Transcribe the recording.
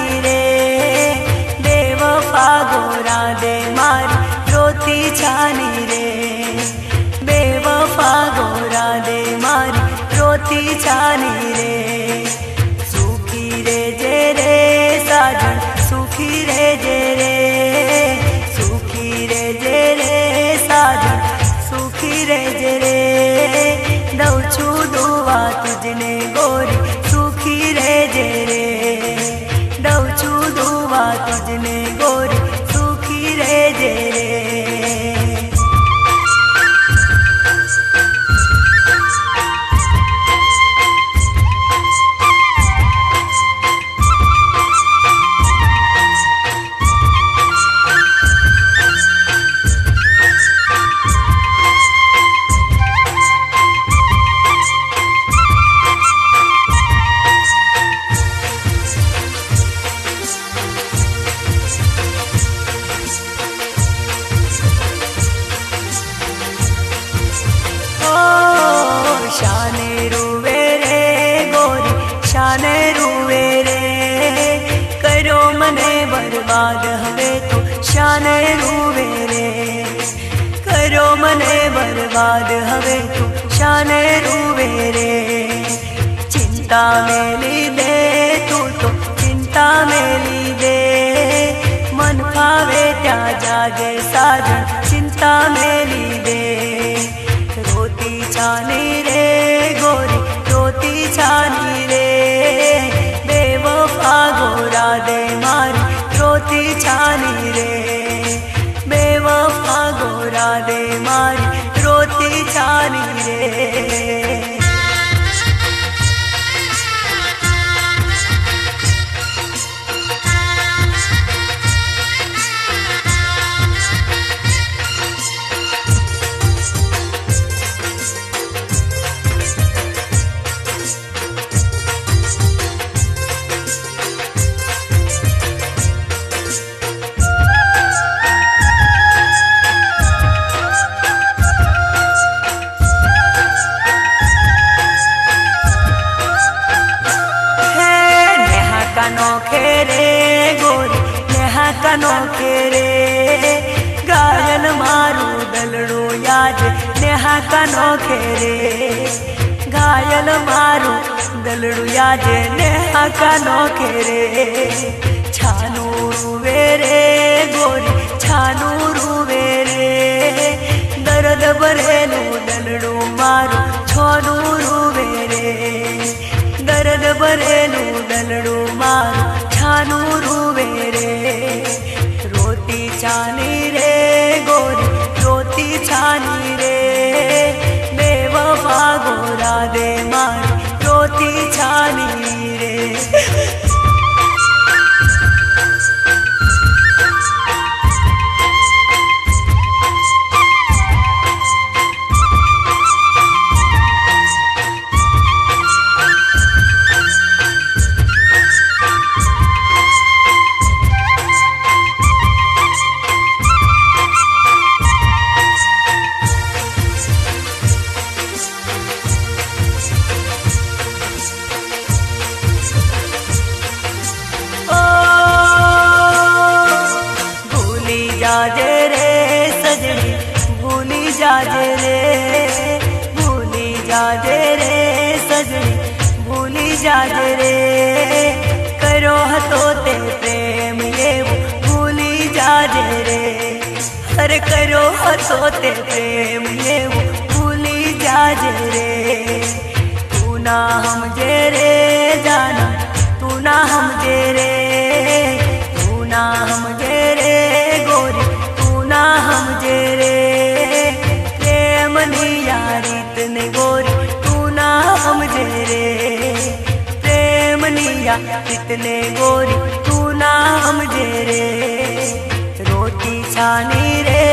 छानी रे बेवफा गोरा दे मारी रोती छानी रे बेवफा गोरा दे मारी रोती छानी रे सुखी रे जे रे साजन सुखी रे जे रे सुखी रे जे रे साजन सुखी रे जे रे दऊ छू दुआ तुझने गोरी सुखी रे जे रे दऊ छू दुआ तुझने गोरी सुखी रे जे रे। शाने रुवे रे गोरी शाने रुवे रे करो मने बर्बाद हवे तो शाने रुवे रे करो मने बर्बाद हवे तो शाने रुवे रे चिंता मेली दे तू तो चिंता मेली दे मन भावे त्या जागे साजन चिंता मेली दे रोती छानी रे गोरी रोती छानी रे बेवफा गोरा दे मारी रोती छानी रे बेवफा गोरा दे मारी रोती छानी रे। कनोखे रे गोरी नेहा कनोखे रे गायन मारू दलड़ो याद नेहा कनोखे रे घायल मारू दलड़ो याद नेहा कनोखे रे छानू रुवे रे गोरी छानू रुवे रे दर्द भरेलो दलड़ो मारू छोनू रुवे रे दर्द भरेलो दलड़ो मारू छानू रुवे रे रोती छानी रे गोरी रोती छानी रे बेवफा गोरा दे मारी रोती छानी रे। जाजे रे सजनी भूली जाजे रे भूली जाजे रे सजनी भूली जाजे रे करो हतो ते प्रेम ये भूली जाजे रे हर करो हतो ते प्रेम ये भूली जाजे रे तू ना हम जे रे जाना तू ना हम जे रे तू ना हम जे रे गोरी तू ना हम जे रे प्रेम नी यारी तने गोरी तू ना हम जे रे प्रेम नी यारी तने गोरी तू ना हम जे रे रोती छानी रे